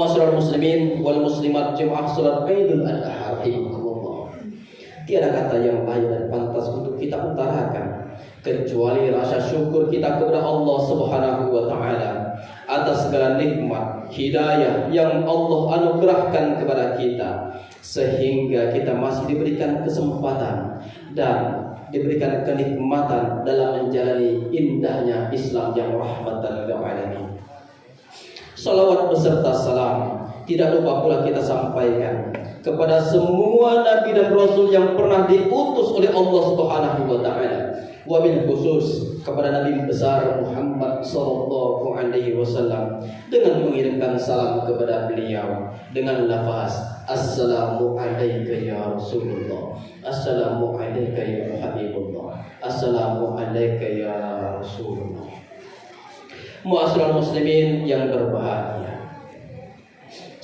Masyarakat muslimin wal muslimat jemaah salat Idul Adha rahimakumullah. Tiada kata yang lain dan pantas untuk kita utarakan kecuali rasa syukur kita kepada Allah Subhanahu wa taala atas segala nikmat hidayah yang Allah anugerahkan kepada kita, sehingga kita masih diberikan kesempatan dan diberikan kenikmatan dalam menjalani indahnya Islam yang rahmatan lil alamin. Salawat beserta salam tidak lupa pula kita sampaikan kepada semua nabi dan rasul yang pernah diutus oleh Allah Subhanahu wa taala, wabil khusus kepada Nabi besar Muhammad sallallahu alaihi wasallam, dengan mengirimkan salam kepada beliau dengan lafaz assalamu alayka ya Rasulullah, assalamu alayka ya Habibullah, assalamu alayka ya Rasulullah. Mu'asyiral muslimin yang berbahagia,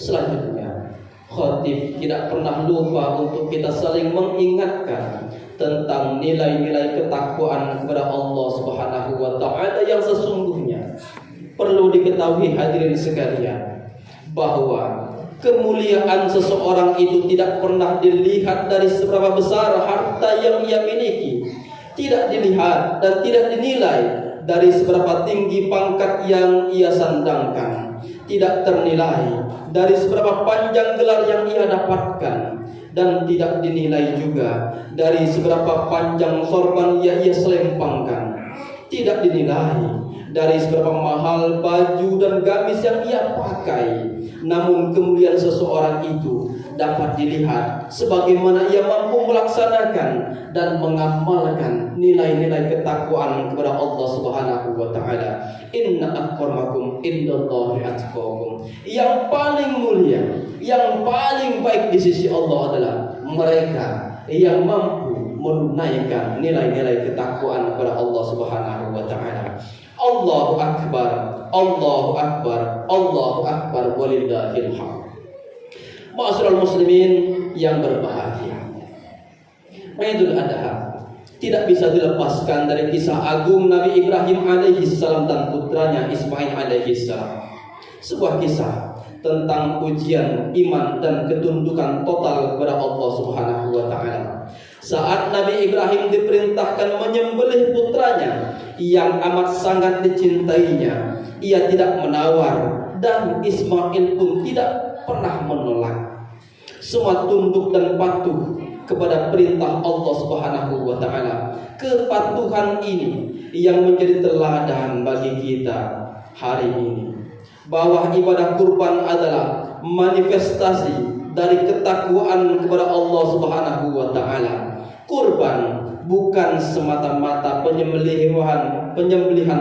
selanjutnya khatib tidak pernah lupa untuk kita saling mengingatkan tentang nilai-nilai ketakwaan kepada Allah Subhanahu wa taala yang sesungguhnya. Perlu diketahui hadirin sekalian bahwa kemuliaan seseorang itu tidak pernah dilihat dari seberapa besar harta yang ia miliki, tidak dilihat dan tidak dinilai dari seberapa tinggi pangkat yang ia sandangkan, tidak ternilai dari seberapa panjang gelar yang ia dapatkan, dan tidak dinilai juga dari seberapa panjang sorban yang ia selempangkan, tidak dinilai dari seberapa mahal baju dan gamis yang ia pakai. Namun kemuliaan seseorang itu dapat dilihat sebagaimana ia mampu melaksanakan dan mengamalkan nilai-nilai ketakwaan kepada Allah Subhanahu wa taala. Inna akramakum indallahi atqakum. Yang paling mulia, yang paling baik di sisi Allah adalah mereka yang mampu menunaikan nilai-nilai ketakwaan kepada Allah Subhanahu wa taala. Allahu akbar, Allahu akbar, Allahu akbar, walillahil hamd. Ma'asyiral muslimin yang berbahagia, Idul Adha tidak bisa dilepaskan dari kisah agung Nabi Ibrahim alaihissalam dan putranya Ismail alaihissalam. Sebuah kisah tentang ujian iman dan ketundukan total kepada Allah Subhanahu wa taala. Saat Nabi Ibrahim diperintahkan menyembelih putranya yang amat sangat dicintainya, ia tidak menawar dan Ismail pun tidak pernah menolak. Semua tunduk dan patuh kepada perintah Allah Subhanahu wa taala. Kepatuhan ini yang menjadi teladan bagi kita hari ini, bahwa ibadah kurban adalah manifestasi dari ketakwaan kepada Allah Subhanahu wa taala. Kurban bukan semata-mata penyembelihan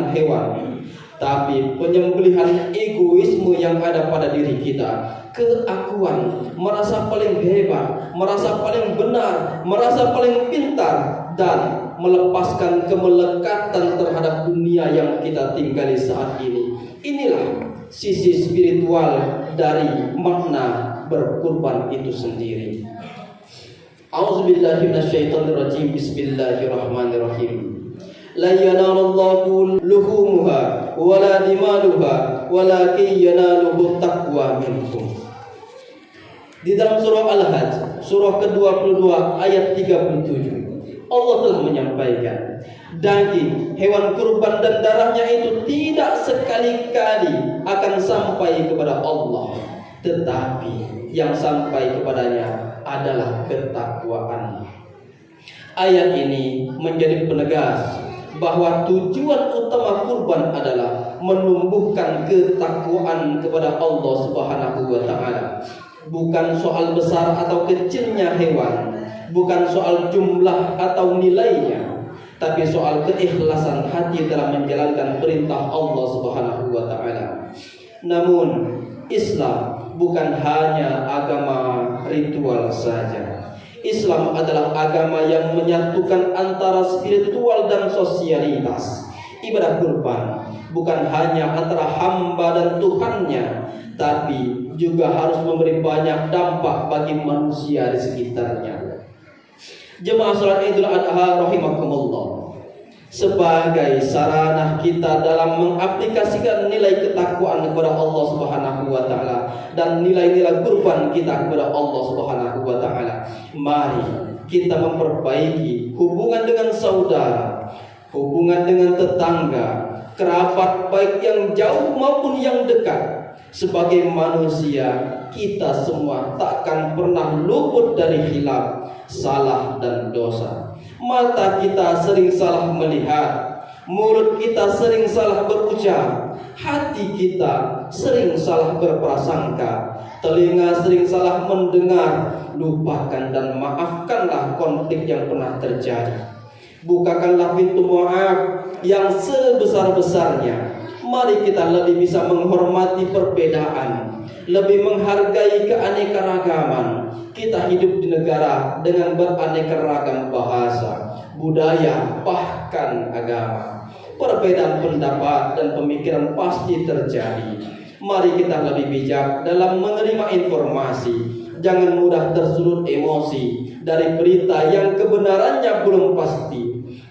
hewan, tapi penyembelihan egoisme yang ada pada diri kita. Keakuan, merasa paling hebat, merasa paling benar, merasa paling pintar, dan melepaskan kemelekatan terhadap dunia yang kita tinggali saat ini. Inilah sisi spiritual dari makna berkurban itu sendiri. A'udzubillahi minasyaitonirrajim. Bismillahirrahmanirrahim. La yanalullahu luhumuha wala dimaluha walakin yanaluhu taqwa minkum. Di dalam surah Al-Hajj, surah ke-22 ayat 37, Allah telah menyampaikan, daging hewan kurban dan darahnya itu tidak sekali-kali akan sampai kepada Allah, tetapi yang sampai kepadanya adalah ketakwaan. Ayat ini menjadi penegas bahwa tujuan utama kurban adalah menumbuhkan ketakwaan kepada Allah Subhanahu wa taala. Bukan soal besar atau kecilnya hewan, bukan soal jumlah atau nilainya, tapi soal keikhlasan hati dalam menjalankan perintah Allah Subhanahu wa taala. Namun Islam bukan hanya agama ritual saja. Islam adalah agama yang menyatukan antara spiritual dan sosialitas. Ibadah kurban bukan hanya antara hamba dan Tuhannya, tapi juga harus memberi banyak dampak bagi manusia di sekitarnya. Jemaah salat Idul Adha rahimakumullah, sebagai sarana kita dalam mengaplikasikan nilai ketakwaan kepada Allah Subhanahu wa taala dan nilai-nilai kurban kita kepada Allah Subhanahu wa taala. Mari kita memperbaiki hubungan dengan saudara, hubungan dengan tetangga, kerabat baik yang jauh maupun yang dekat. Sebagai manusia, kita semua takkan pernah luput dari khilaf, salah dan dosa. Mata kita sering salah melihat, mulut kita sering salah berucap, hati kita sering salah berprasangka, telinga sering salah mendengar. Lupakan dan maafkanlah konflik yang pernah terjadi. Bukakanlah pintu maaf yang sebesar-besarnya. Mari kita lebih bisa menghormati perbedaan, lebih menghargai keanekaragaman. Kita hidup di negara dengan beraneka ragam bahasa, budaya, bahkan agama. Perbedaan pendapat dan pemikiran pasti terjadi. Mari kita lebih bijak dalam menerima informasi. Jangan mudah tersulut emosi dari berita yang kebenarannya belum pasti.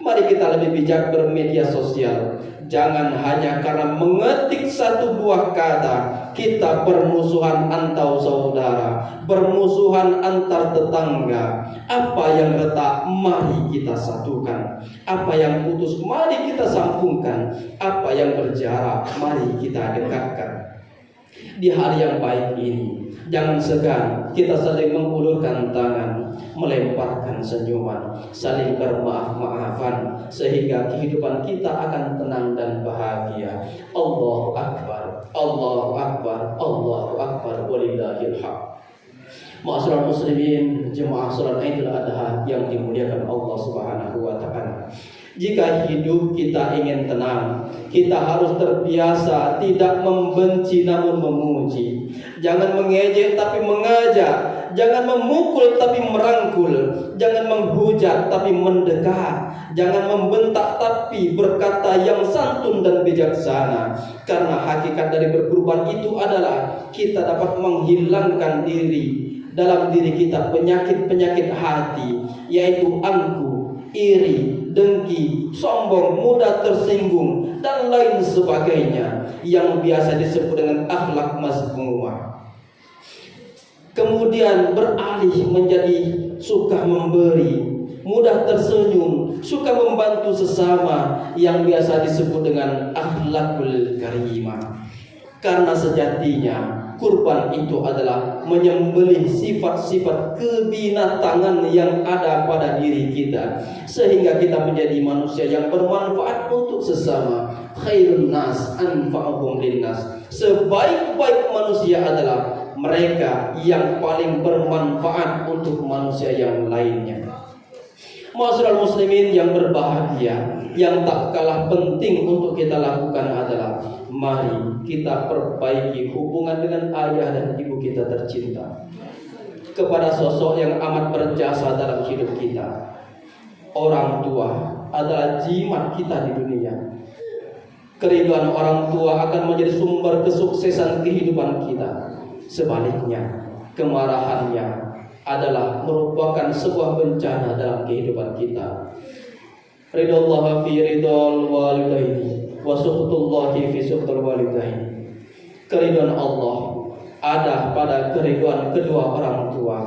Mari kita lebih bijak bermedia sosial. Jangan hanya karena mengetik satu buah kata kita bermusuhan antar saudara, bermusuhan antar tetangga. Apa yang retak mari kita satukan, apa yang putus mari kita sambungkan, apa yang berjarak mari kita dekatkan. Di hari yang baik ini, jangan segan kita saling mengulurkan tangan, melemparkan senyuman, saling bermaaf-maafan, sehingga kehidupan kita akan tenang dan bahagia. Allahu Akbar, Allahu Akbar, Allahu Akbar, walillahil haq. Ma'asyiral muslimin, jemaah salat Idul Adha yang dimuliakan Allah Subhanahu wa taala. Jika hidup kita ingin tenang, kita harus terbiasa tidak membenci namun memuji. Jangan mengejek tapi mengajak, jangan memukul tapi merangkul, jangan menghujat tapi mendekat, jangan membentak tapi berkata yang santun dan bijaksana. Karena hakikat dari berkorban itu adalah kita dapat menghilangkan dalam diri kita penyakit-penyakit hati, yaitu angkuh, iri, dengki, sombong, mudah tersinggung, dan lain sebagainya yang biasa disebut dengan akhlak mazmumah. Kemudian beralih menjadi suka memberi, mudah tersenyum, suka membantu sesama yang biasa disebut dengan akhlakul karimah. Karena sejatinya kurban itu adalah menyembelih sifat-sifat kebinatangan yang ada pada diri kita, sehingga kita menjadi manusia yang bermanfaat untuk sesama. Khairun nas anfa'uhum linnas. Sebaik-baik manusia adalah mereka yang paling bermanfaat untuk manusia yang lainnya. Ma'asyiral muslimin yang berbahagia, yang tak kalah penting untuk kita lakukan adalah mari kita perbaiki hubungan dengan ayah dan ibu kita tercinta, kepada sosok yang amat berjasa dalam hidup kita. Orang tua adalah jimat kita di dunia. Keridhaan orang tua akan menjadi sumber kesuksesan kehidupan kita. Sebaliknya, kemarahannya adalah merupakan sebuah bencana dalam kehidupan kita. Ridallah fi ridal walidaini wa sukhtullahi fi sukhtul walidaini. Keridhaan Allah ada pada keridhaan kedua orang tua,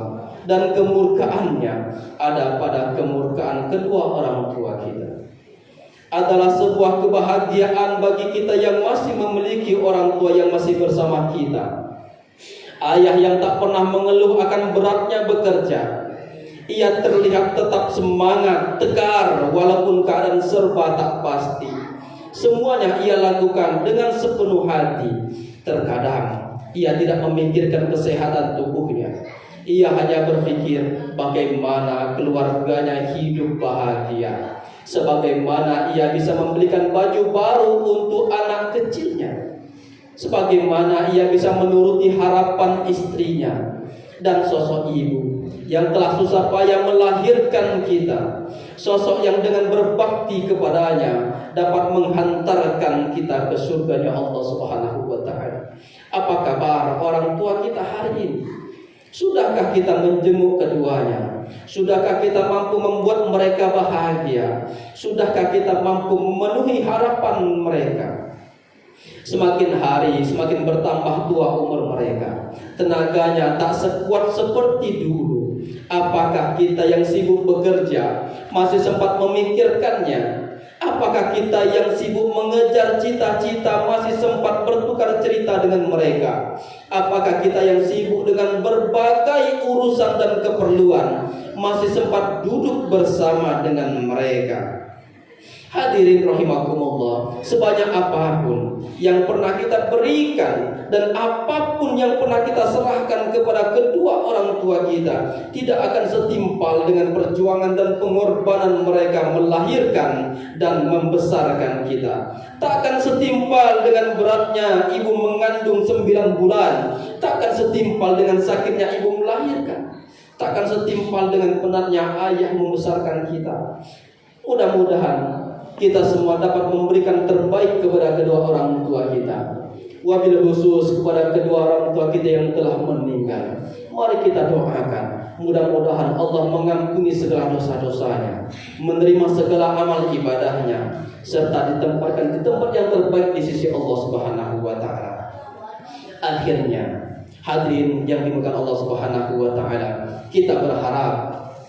dan kemurkaannya ada pada kemurkaan kedua orang tua kita. Adalah sebuah kebahagiaan bagi kita yang masih memiliki orang tua yang masih bersama kita. Ayah yang tak pernah mengeluh akan beratnya bekerja. Ia terlihat tetap semangat, tegar, walaupun keadaan serba tak pasti. Semuanya ia lakukan dengan sepenuh hati. Terkadang ia tidak memikirkan kesehatan tubuhnya. Ia hanya berpikir bagaimana keluarganya hidup bahagia, sebagaimana ia bisa membelikan baju baru untuk anak kecilnya, sebagaimana ia bisa menuruti harapan istrinya. Dan sosok ibu yang telah susah payah melahirkan kita, sosok yang dengan berbakti kepadanya dapat menghantarkan kita ke surganya Allah Subhanahu wa ta'ala. Apa kabar orang tua kita hari ini? Sudahkah kita menjenguk keduanya? Sudahkah kita mampu membuat mereka bahagia? Sudahkah kita mampu memenuhi harapan mereka? Semakin hari semakin bertambah tua umur mereka, tenaganya tak sekuat seperti dulu. Apakah kita yang sibuk bekerja masih sempat memikirkannya? Apakah kita yang sibuk mengejar cita-cita masih sempat bertukar cerita dengan mereka? Apakah kita yang sibuk dengan berbagai urusan dan keperluan masih sempat duduk bersama dengan mereka? Hadirin rahimakumullah, sebanyak apapun yang pernah kita berikan dan apapun yang pernah kita serahkan kepada kedua orang tua kita, tidak akan setimpal dengan perjuangan dan pengorbanan mereka melahirkan dan membesarkan kita. Tak akan setimpal dengan beratnya ibu mengandung 9 bulan, tak akan setimpal dengan sakitnya ibu melahirkan, tak akan setimpal dengan penatnya ayah membesarkan kita. Mudah-mudahan kita semua dapat memberikan terbaik kepada kedua orang tua kita, wabil khusus kepada kedua orang tua kita yang telah meninggal. Mari kita doakan, mudah-mudahan Allah mengampuni segala dosa-dosanya, menerima segala amal ibadahnya, serta ditempatkan di tempat yang terbaik di sisi Allah Subhanahu wa Ta'ala. Akhirnya, hadirin yang dimuliakan Allah Subhanahu wa Ta'ala, kita berharap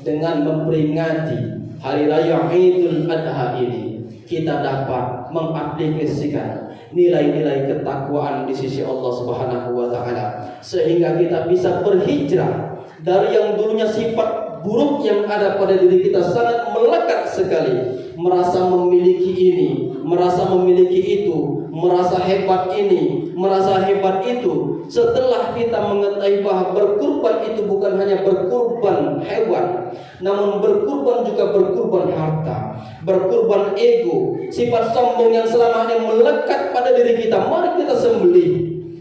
dengan memperingati Hari Raya Idul Adha ini, kita dapat mengaplikasikan nilai-nilai ketakwaan di sisi Allah Subhanahu wa Ta'ala, sehingga kita bisa berhijrah dari yang dulunya sifat buruk yang ada pada diri kita sangat melekat sekali, merasa memiliki ini, merasa memiliki itu, merasa hebat ini, merasa hebat itu. Setelah kita mengetahui bahwa berkurban itu bukan hanya berkurban hewan, namun berkurban juga berkurban harta, berkurban ego, sifat sombong yang selama ini melekat pada diri kita, mari kita sembelih.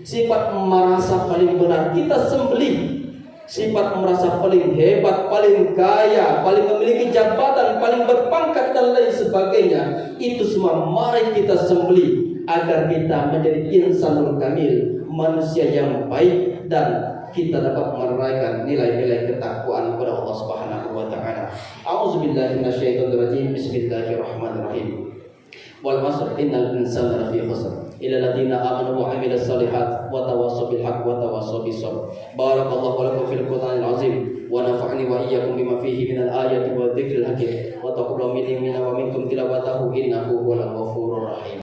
Sifat merasa paling benar kita sembelih. Sifat merasa paling hebat, paling kaya, paling memiliki jabatan, paling berpangkat dan lain sebagainya, itu semua mari kita sembelih agar kita menjadi insanul kamil, manusia yang baik, dan kita dapat meraihkan nilai-nilai ketakwaan kepada Allah Subhanahu wa Ta'ala. A'udzubillahi minasyaitonirrajim. Bismillahirrahmanirrahim. Wal 'asr innal insana lafi khusr illa alladziina aamanu wa 'amilus shalihaati wa tawassaw bil haqqi wa tawassaw bis sabr. Barakallahu lakum fil Qur'anil 'azim wa nafa'ani wa iyyakum bima fihi minal ayati wa dzikril hakim wa taqabbal minni wa minkum tilawatahu innahu huwal ghafurur rahim.